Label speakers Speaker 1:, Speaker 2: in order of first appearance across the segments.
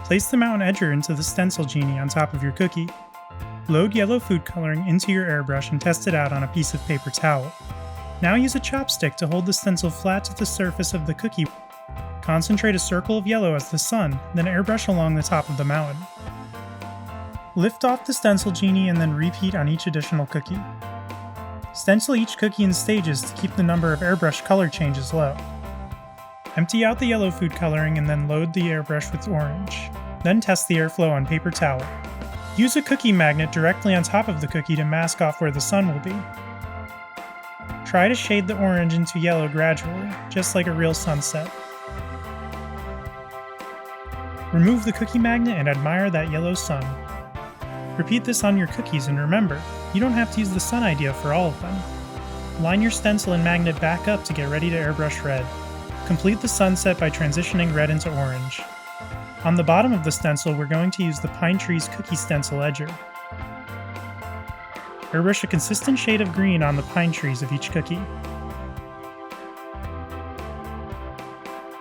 Speaker 1: Place the mountain edger into the stencil genie on top of your cookie. Load yellow food coloring into your airbrush and test it out on a piece of paper towel. Now use a chopstick to hold the stencil flat to the surface of the cookie. Concentrate a circle of yellow as the sun, then airbrush along the top of the mountain. Lift off the stencil genie and then repeat on each additional cookie. Stencil each cookie in stages to keep the number of airbrush color changes low. Empty out the yellow food coloring and then load the airbrush with orange. Then test the airflow on paper towel. Use a cookie magnet directly on top of the cookie to mask off where the sun will be. Try to shade the orange into yellow gradually, just like a real sunset. Remove the cookie magnet and admire that yellow sun. Repeat this on your cookies, and remember, you don't have to use the sun idea for all of them. Line your stencil and magnet back up to get ready to airbrush red. Complete the sunset by transitioning red into orange. On the bottom of the stencil, we're going to use the Pine Tree's Cookie Stencil Edger. Airbrush a consistent shade of green on the pine trees of each cookie.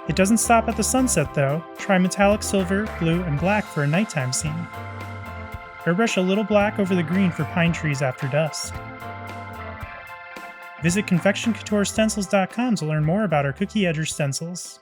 Speaker 1: It doesn't stop at the sunset though. Try metallic silver, blue, and black for a nighttime scene. Airbrush a little black over the green for pine trees after dusk. Visit Stencilease.com to learn more about our cookie edger stencils.